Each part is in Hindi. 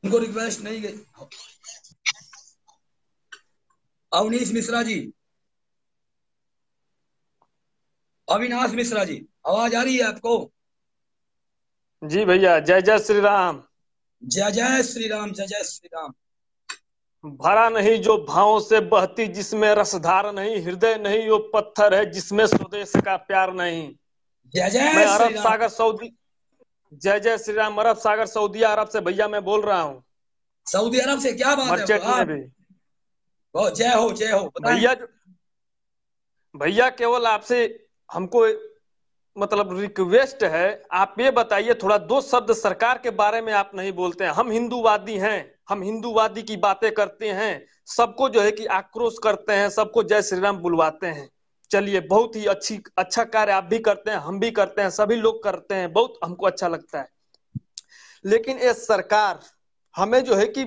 उनको रिक्वेस्ट नहीं गई। अवनीश मिश्रा जी, अविनाश मिश्रा जी, आवाज आ रही है आपको? जी भैया, जय जय श्री राम। जय जय श्री राम, जय जय श्री राम। भरा नहीं जो भावों से बहती, जिसमें रसधार नहीं, हृदय नहीं वो पत्थर है, जिसमें स्वदेश का प्यार नहीं। जय मैं जय श्री अरब राम। सागर सऊदी जय जय श्री राम। अरब सागर सऊदी अरब से भैया मैं बोल रहा हूँ, सऊदी अरब से? क्या बात है, मर्चेंट वाह। में भी। बहुत जय हो, जय हो, बताएं। भैया भैया केवल आपसे हमको मतलब रिक्वेस्ट है, आप ये बताइए थोड़ा दो शब्द सरकार के बारे में आप नहीं बोलते हैं। हम हिंदूवादी हैं, हम हिंदूवादी की बातें करते हैं, सबको जो है कि आक्रोश करते हैं, सबको जय श्री राम बुलवाते हैं। चलिए, बहुत ही अच्छा कार्य आप भी करते हैं, हम भी करते हैं, सभी लोग करते हैं, बहुत हमको अच्छा लगता है। लेकिन ये सरकार हमें जो है कि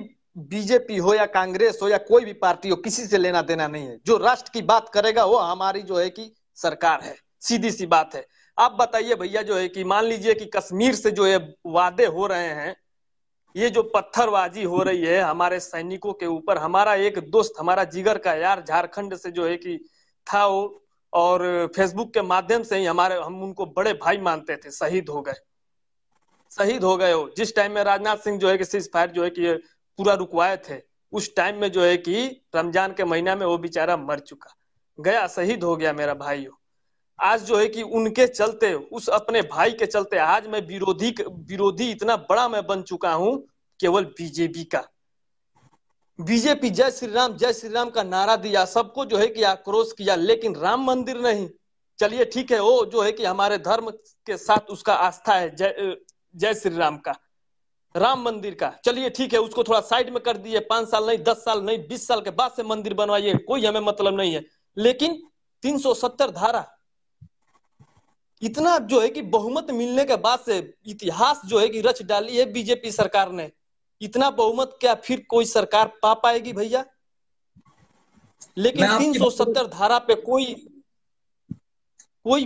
बीजेपी हो या कांग्रेस हो या कोई भी पार्टी हो, किसी से लेना देना नहीं है। जो राष्ट्र की बात करेगा वो हमारी जो है कि सरकार है, सीधी सी बात है। आप बताइए भैया, जो है कि मान लीजिए कि कश्मीर से जो है वादे हो रहे हैं, ये जो पत्थरबाजी हो रही है हमारे सैनिकों के ऊपर। हमारा एक दोस्त, हमारा जिगर का यार, झारखंड से जो है कि था वो, और फेसबुक के माध्यम से ही हम उनको बड़े भाई मानते थे, शहीद हो गए हो। जिस टाइम में राजनाथ सिंह जो है कि सीज फायर जो है कि पूरा रुकवाए थे, उस टाइम में जो है कि रमजान के महीना में वो बेचारा मर चुका, गया, शहीद हो गया मेरा भाई हो। आज जो है कि उनके चलते, उस अपने भाई के चलते आज मैं विरोधी इतना बड़ा मैं बन चुका हूं, केवल बीजेपी का। बीजेपी जय श्री राम का नारा दिया, सबको जो है कि आक्रोश किया, लेकिन राम मंदिर नहीं। चलिए ठीक है, वो जो है कि हमारे धर्म के साथ उसका आस्था है, जय श्री राम का, राम मंदिर का। चलिए ठीक है, उसको थोड़ा साइड में कर दिए, 5 साल नहीं, 10 साल नहीं, 20 साल के बाद से मंदिर बनवाइए, कोई हमें मतलब नहीं है। लेकिन 370 धारा, इतना जो है कि बहुमत मिलने के बाद से इतिहास जो है कि रच डाली है बीजेपी सरकार ने। इतना बहुमत क्या फिर कोई सरकार पा पाएगी भैया? मैं लेकिन आपकी बात को, 370 धारा पे कोई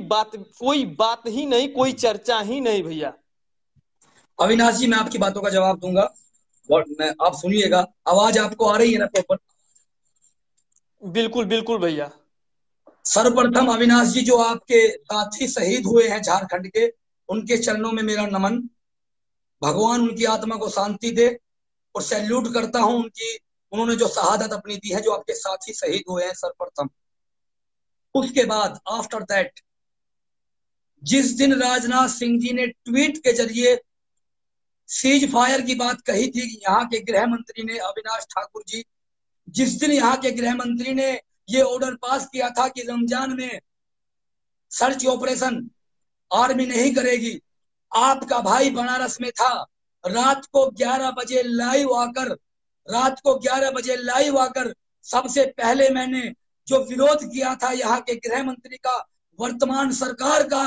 बात ही नहीं, कोई चर्चा ही नहीं भैया। अविनाश जी, मैं आपकी बातों का जवाब दूंगा और मैं, आप सुनिएगा। आवाज आपको आ रही है ना प्रॉपर? बिल्कुल बिल्कुल भैया। सर्वप्रथम अविनाश जी, जो आपके साथी शहीद हुए हैं झारखंड के, उनके चरणों में मेरा नमन। भगवान उनकी आत्मा को शांति दे, और सैल्यूट करता हूं उनकी, उन्होंने जो शहादत अपनी दी है, जो आपके साथी शहीद हुए हैं, सर्वप्रथम। उसके बाद आफ्टर दैट, जिस दिन राजनाथ सिंह जी ने ट्वीट के जरिए सीज फायर की बात कही थी, यहाँ के गृह मंत्री ने, अविनाश ठाकुर जी, जिस दिन यहाँ के गृह मंत्री ने ये ऑर्डर पास किया था कि रमजान में सर्च ऑपरेशन आर्मी नहीं करेगी, आपका भाई बनारस में था। रात को 11 बजे लाइव आकर, रात को 11 बजे लाइव आकर सबसे पहले मैंने जो विरोध किया था यहाँ के गृह मंत्री का, वर्तमान सरकार का,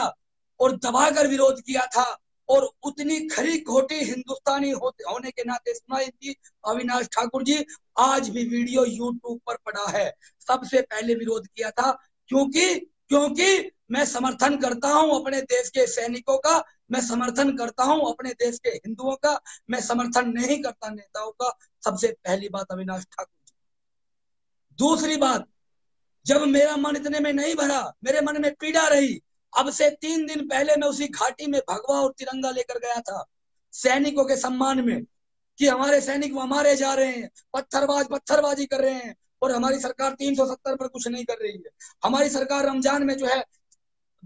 और दबाकर विरोध किया था, और उतनी खरी खोटी हिंदुस्तानी होने के नाते सुनाई थी अविनाश ठाकुर जी। आज भी वीडियो यूट्यूब पर पड़ा है। सबसे पहले विरोध किया था, क्योंकि क्योंकि मैं समर्थन करता हूं अपने देश के सैनिकों का, मैं समर्थन करता हूं अपने देश के हिंदुओं का, मैं समर्थन नहीं करता नेताओं का। सबसे पहली बात अविनाश ठाकुर जी। दूसरी बात, जब मेरा मन इतने में नहीं भरा, मेरे मन में पीड़ा रही, अब से 3 दिन पहले मैं उसी घाटी में भगवा और तिरंगा लेकर गया था, सैनिकों के सम्मान में, कि हमारे सैनिक वो मारे जा रहे हैं, पत्थरबाजी कर रहे हैं, और हमारी सरकार 370 पर कुछ नहीं कर रही है। हमारी सरकार रमजान में जो है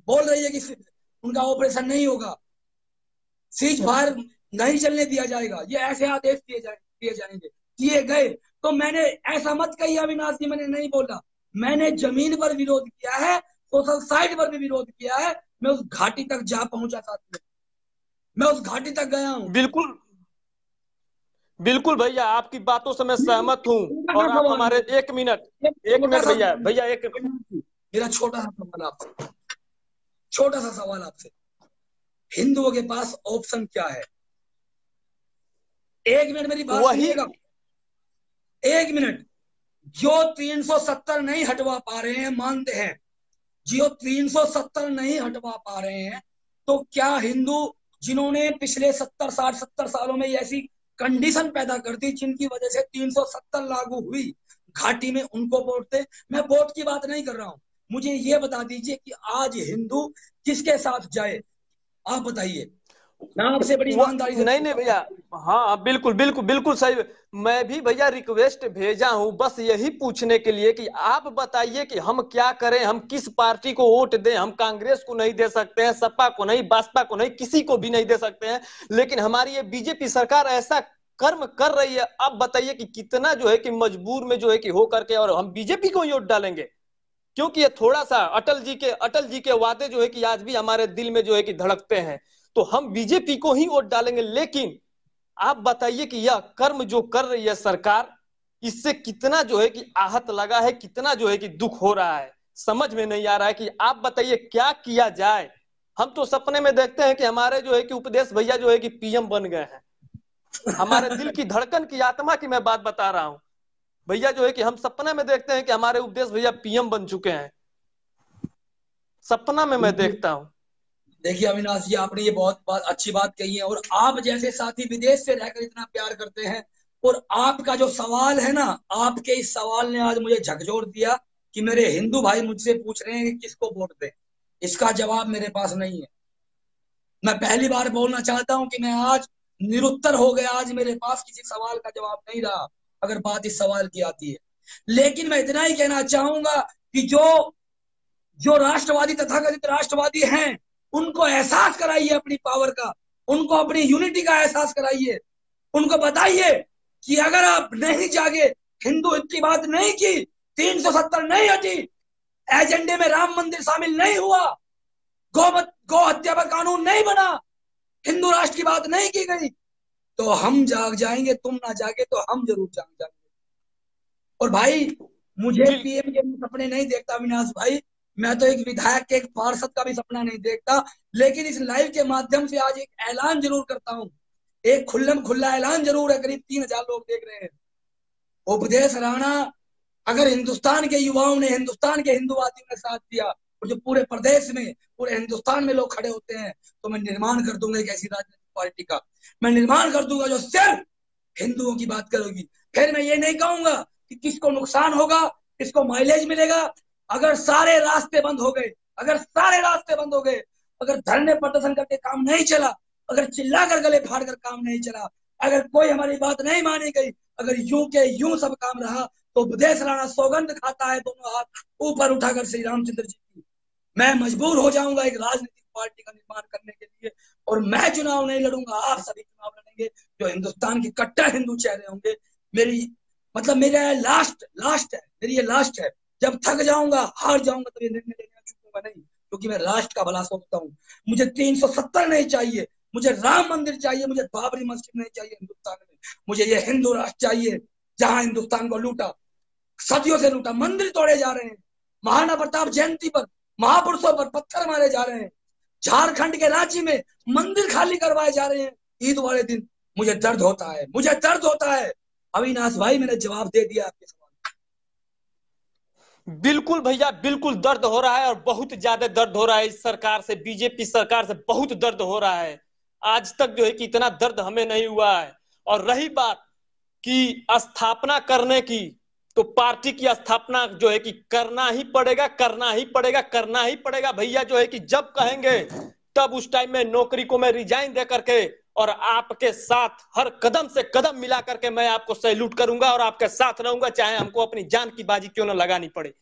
बोल रही है कि उनका ऑपरेशन नहीं होगा, सीज फायर नहीं चलने दिया जाएगा, ये ऐसे आदेश दिए जाएंगे, किए गए। तो मैंने ऐसा मत कही अविनाश जी, मैंने नहीं बोला, मैंने जमीन पर विरोध किया है, सोशल साइट पर भी विरोध किया है। मैं उस घाटी तक जा पहुंचा साथी, मैं उस घाटी तक गया हूं। बिल्कुल बिल्कुल भैया, आपकी बातों से मैं सहमत हूं। छोटा और सा आप सवाल हमारे है, एक छोटा मिनट सा भैया, भैया एक। मेरा छोटा सा सवाल आपसे, छोटा सा सवाल आपसे, हिंदुओं के पास ऑप्शन क्या है? 1 मिनट मेरी बात वही सुनिएगा, 1 मिनट। जो 370 नहीं हटवा पा रहे हैं, मानते हैं, जो 370 नहीं हटवा पा रहे हैं, तो क्या हिंदू जिन्होंने पिछले 70 60 70 सालों में ऐसी कंडीशन पैदा कर दी जिनकी वजह से 370 लागू हुई, घाटी में उनको वोट दे। मैं वोट की बात नहीं कर रहा हूं, मुझे ये बता दीजिए कि आज हिंदू किसके साथ जाए, आप बताइए। मैं आपसे बड़ी ईमानदारी से नहीं नहीं भैया, हाँ बिल्कुल बिल्कुल बिल्कुल सही। मैं भी भैया रिक्वेस्ट भेजा हूं बस यही पूछने के लिए कि आप बताइए कि हम क्या करें, हम किस पार्टी को वोट दें। हम कांग्रेस को नहीं दे सकते हैं, सपा को नहीं, बसपा को नहीं, किसी को भी नहीं दे सकते हैं, लेकिन हमारी ये बीजेपी सरकार ऐसा कर्म कर रही है। अब बताइए कि कितना जो है कि मजबूर में जो है कि हो करके और हम बीजेपी को ही वोट डालेंगे, क्योंकि ये थोड़ा सा अटल जी के वादे जो है कि आज भी हमारे दिल में जो है कि धड़कते हैं, तो हम बीजेपी को ही वोट डालेंगे। लेकिन आप बताइए कि यह कर्म जो कर रही है सरकार, इससे कितना जो है कि आहत लगा है, कितना जो है कि दुख हो रहा है, समझ में नहीं आ रहा है कि आप बताइए क्या किया जाए। हम तो सपने में देखते हैं कि हमारे जो है कि उपदेश भैया जो है कि पीएम बन गए हैं। हमारे दिल की धड़कन की आत्मा की मैं बात बता रहा हूं भैया, जो है कि हम सपने में देखते हैं कि हमारे उपदेश भैया पीएम बन चुके हैं, सपना में मैं देखता हूं। देखिए अविनाश जी, आपने ये बहुत अच्छी बात कही है, और आप जैसे साथी विदेश से रहकर इतना प्यार करते हैं, और आपका जो सवाल है ना, आपके इस सवाल ने आज मुझे झकझोर दिया कि मेरे हिंदू भाई मुझसे पूछ रहे हैं कि किसको वोट दें। इसका जवाब मेरे पास नहीं है। मैं पहली बार बोलना चाहता हूं कि मैं आज निरुत्तर हो गया, आज मेरे पास किसी सवाल का जवाब नहीं रहा, अगर बात इस सवाल की आती है। लेकिन मैं इतना ही कहना चाहूंगा कि जो जो राष्ट्रवादी तथाकथित राष्ट्रवादी हैं, उनको एहसास कराइए अपनी पावर का, उनको अपनी यूनिटी का एहसास कराइए। उनको बताइए कि अगर आप नहीं जागे, हिंदू हित की बात नहीं की, 370 नहीं हटी, एजेंडे में राम मंदिर शामिल नहीं हुआ, गौ हत्या पर कानून नहीं बना, हिंदू राष्ट्र की बात नहीं की गई, तो हम जाग जाएंगे। तुम ना जागे तो हम जरूर जाग जाएंगे। और भाई, मुझे पीएम के सपने नहीं देखता अविनाश भाई, मैं तो एक विधायक के, एक पार्षद का भी सपना नहीं देखता। लेकिन इस लाइव के माध्यम से आज एक ऐलान जरूर करता हूं, एक खुल्लम खुल्ला ऐलान जरूर है, करीब 3000 लोग देख रहे हैं। उपदेश राणा, अगर हिंदुस्तान के युवाओं ने, हिंदुस्तान के हिंदुवादियों ने साथ दिया, और जो पूरे प्रदेश में, पूरे हिंदुस्तान में लोग खड़े होते हैं, तो मैं निर्माण कर दूंगा एक ऐसी राजनीतिक पार्टी का। मैं निर्माण कर दूंगा जो सिर्फ हिंदुओं की बात करेगी। फिर मैं ये नहीं कहूंगा कि किसको नुकसान होगा, किसको माइलेज मिलेगा। अगर सारे रास्ते बंद हो गए, अगर सारे रास्ते बंद हो गए, अगर धरने प्रदर्शन करके काम नहीं चला, अगर चिल्लाकर गले फाड़ कर काम नहीं चला, अगर कोई हमारी बात नहीं मानी गई, अगर यूं के यूं सब काम रहा, तो उपदेश राणा सौगंध खाता है दोनों हाथ ऊपर उठाकर श्री रामचंद्र जी की, मैं मजबूर हो जाऊंगा एक राजनीतिक पार्टी का निर्माण करने के लिए। और मैं चुनाव नहीं लड़ूंगा, आप सभी चुनाव लड़ेंगे, जो हिंदुस्तान के कट्टर हिंदू चेहरे होंगे। मेरी मतलब मेरा लास्ट है, मेरी ये लास्ट है। जब थक जाऊंगा, हार जाऊंगा, तो ये निर्णय लेना चूकूंगा नहीं, क्योंकि मैं राष्ट्र का भला सोचता हूँ। मुझे 370 नहीं चाहिए, मुझे राम मंदिर चाहिए, मुझे बाबरी मस्जिद नहीं चाहिए हिंदुस्तान में। मुझे ये हिंदू राष्ट्र चाहिए जहां हिंदुस्तान को लूटा, सदियों से लूटा, मंदिर तोड़े जा रहे हैं, महाराणा प्रताप जयंती पर, महापुरुषों पर पत्थर मारे जा रहे हैं, झारखंड के रांची में मंदिर खाली करवाए जा रहे हैं ईद वाले दिन। मुझे दर्द होता है, मुझे दर्द होता है। अविनाश भाई, मैंने जवाब दे दिया आपके सवाल। बिल्कुल भैया, बिल्कुल दर्द हो रहा है, और बहुत ज्यादा दर्द हो रहा है इस सरकार से, बीजेपी सरकार से बहुत दर्द हो रहा है। आज तक जो है कि इतना दर्द हमें नहीं हुआ है। और रही बात कि स्थापना करने की, तो पार्टी की स्थापना जो है कि करना ही पड़ेगा, करना ही पड़ेगा, करना ही पड़ेगा भैया। जो है कि जब कहेंगे तब उस टाइम में नौकरी को मैं रिजाइन दे करके और आपके साथ हर कदम से कदम मिला करके मैं आपको सैल्यूट करूंगा और आपके साथ रहूंगा, चाहे हमको अपनी जान की बाजी क्यों ना लगानी पड़े।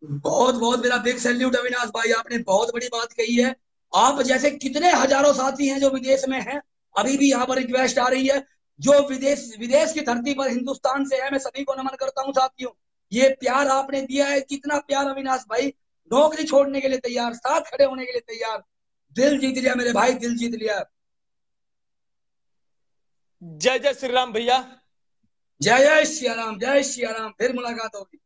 बहुत बहुत मेरा बिग सैल्यूट अविनाश भाई, आपने बहुत बड़ी बात कही है। आप जैसे कितने हजारों साथी हैं जो विदेश में हैं, अभी भी यहाँ पर रिक्वेस्ट आ रही है, जो विदेश विदेश की धरती पर हिंदुस्तान से है, मैं सभी को नमन करता हूँ साथियों। ये प्यार आपने दिया है, कितना प्यार अविनाश भाई, नौकरी छोड़ने के लिए तैयार, साथ खड़े होने के लिए तैयार, दिल जीत लिया मेरे भाई, दिल जीत लिया। जय जय श्री राम भैया। जय जय श्री राम, जय श्री राम, फिर मुलाकात होगी।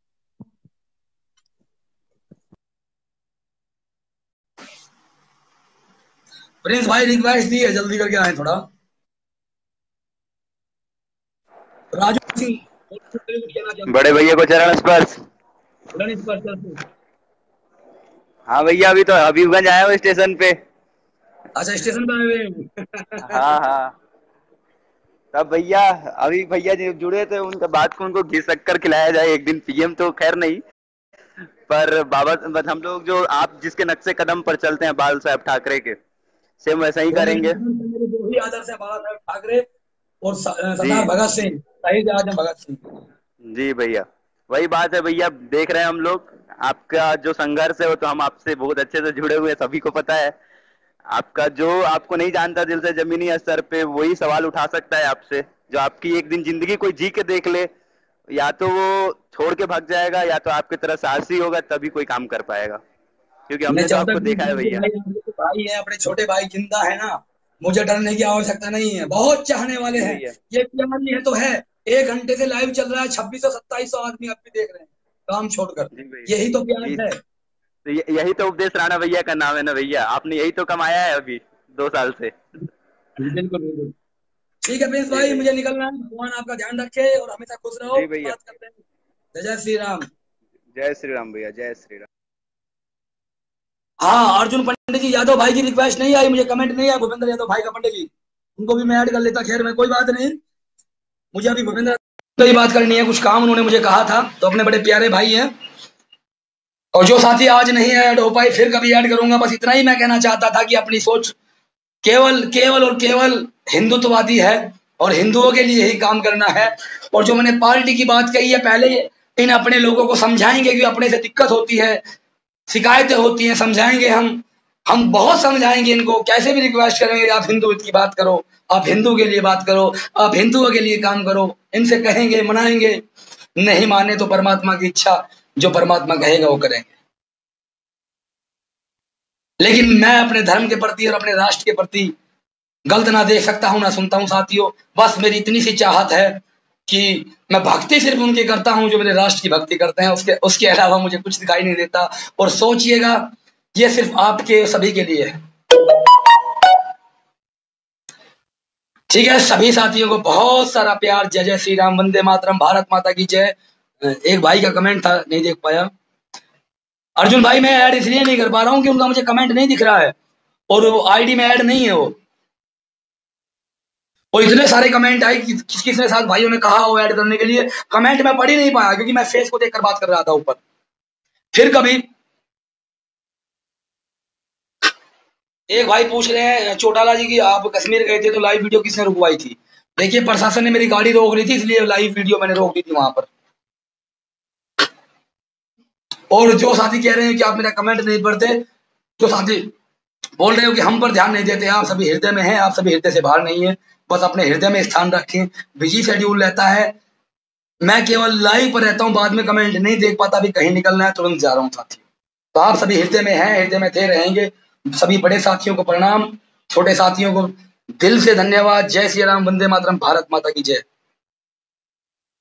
प्रिंस भाई रिक्वेस्ट दी है, जल्दी करके आए थोड़ा। राजू सिंह, बड़े भैया को चरण स्पर्श। हाँ भैया, अभी तो हबीबगंज आया हूँ स्टेशन पे। अच्छा, स्टेशन पे आए हुए। हाँ हाँ, तब भैया अभी भैया जो जुड़े थे उनका बात को उनको घी शक्कर खिलाया जाए एक दिन, पीएम तो खैर नहीं, पर बाबा बस हम लोग जो आप जिसके नक्शे कदम पर चलते हैं बाल साहब ठाकरे के, सेम वैसा ही वो मेरे करेंगे। मेरे दो ही आदर्श है, बाला साहेब ठाकरे और जी सरदार भगत सिंह, शहीद आजम भगत सिंह। जी भैया, वही बात है भैया, देख रहे हैं हम लोग आपका जो संघर्ष है वो तो हम आपसे बहुत अच्छे से जुड़े हुए हैं, सभी को पता है। आपका जो आपको नहीं जानता दिल से जमीनी स्तर पे वही सवाल उठा सकता है आपसे, जो आपकी एक दिन जिंदगी कोई जी के देख ले, या तो वो छोड़ के भाग जाएगा या तो आपकी तरह साहसी होगा तभी कोई काम कर पाएगा, क्योंकि मैं हमने तो चाहता आपको हूँ देखा है कि भैया। भाई आपके भाई है, अपने छोटे भाई जिंदा है ना, मुझे डरने की आवश्यकता नहीं है, बहुत चाहने वाले जी हैं। भैया। ये प्यार है तो है। 1 घंटे से लाइव चल रहा है, 2600 2700 आदमी आप भी देख रहे हैं काम छोड़कर। जी भैया। यही तो प्यार जी, है। तो यही तो उपदेश राणा भैया का नाम है ना भैया, आपने यही तो कमाया है अभी 2 साल से। बिल्कुल बिल्कुल। ठीक है प्रिंस जी भाई, मुझे भैया। निकलना है। भगवान आपका ध्यान रखे और हमेशा खुश रहो। जी फिर भैया। बात करते हैं। जय जय श्री राम। जय श्री राम भैया, जय श्री राम। हाँ, अर्जुन पंडित जी, यादव भाई की रिक्वेस्ट नहीं आई, मुझे कमेंट नहीं आया भूपेंद्र यादव भाई का, पंडित जी उनको भी मैं ऐड कर लेता। खैर मैं कोई बात नहीं, मुझे अभी भूपेंद्र तो ही बात करनी है, कुछ काम उन्होंने मुझे कहा था, तो अपने बड़े प्यारे भाई हैं। और जो साथी आज नहीं ऐड हो पाई फिर कभी ऐड करूंगा। बस इतना ही मैं कहना चाहता था कि अपनी सोच केवल केवल और केवल हिंदुत्ववादी है और हिंदुओं के लिए ही काम करना है। और जो मैंने पार्टी की बात कही है, पहले इन अपने लोगों को समझाएंगे कि अपने से दिक्कत होती है, शिकायतें होती हैं, समझाएंगे हम बहुत समझाएंगे इनको, कैसे भी रिक्वेस्ट करेंगे आप हिंदू की बात करो, आप हिंदू के लिए बात करो, आप हिंदुओं के लिए काम करो, इनसे कहेंगे, मनाएंगे। नहीं माने तो परमात्मा की इच्छा, जो परमात्मा कहेगा वो करेंगे। लेकिन मैं अपने धर्म के प्रति और अपने राष्ट्र के प्रति गलत ना देख सकता हूं, ना सुनता हूं साथियों। बस मेरी इतनी सी चाहत है कि मैं भक्ति सिर्फ उनकी करता हूं जो मेरे राष्ट्र की भक्ति करते हैं, उसके उसके अलावा मुझे कुछ दिखाई नहीं देता। और सोचिएगा, ये सिर्फ आपके सभी के लिए है। ठीक है, सभी साथियों को बहुत सारा प्यार। जय जय श्री राम, वंदे मातरम, भारत माता की जय। एक भाई का कमेंट था, नहीं देख पाया। अर्जुन भाई मैं ऐड इसलिए नहीं कर पा रहा हूं कि उनका मुझे कमेंट नहीं दिख रहा है और वो आईडी में ऐड नहीं है वो। और इतने सारे कमेंट आए कि किस किसने साथ भाइयों ने कहा वो ऐड करने के लिए, कमेंट मैं पढ़ ही नहीं पाया क्योंकि मैं फेस को देखकर बात कर रहा था ऊपर। फिर कभी एक भाई पूछ रहे हैं चौटाला जी की, आप कश्मीर गए थे तो लाइव वीडियो किसने रुकवाई थी? देखिए, प्रशासन ने मेरी गाड़ी रोक ली थी, इसलिए लाइव वीडियो मैंने रोक दी थी वहां पर। और जो साथी कह रहे हैं कि आप मेरा कमेंट नहीं पढ़ते, जो साथी बोल रहे हो कि हम पर ध्यान नहीं देते, आप सभी हृदय में हैं, आप सभी हृदय से बाहर नहीं है। बस अपने हृदय में स्थान रखें। बिजी शेड्यूल रहता है, मैं केवल लाइव पर रहता हूँ, बाद में कमेंट नहीं देख पाता। अभी कहीं निकलना है, तुरंत जा रहा हूँ साथी। तो आप सभी हृदय में हैं, हृदय में थे, रहेंगे। सभी बड़े साथियों को प्रणाम, छोटे साथियों को दिल से धन्यवाद। जय श्री राम, वंदे मातरम, भारत माता की जय।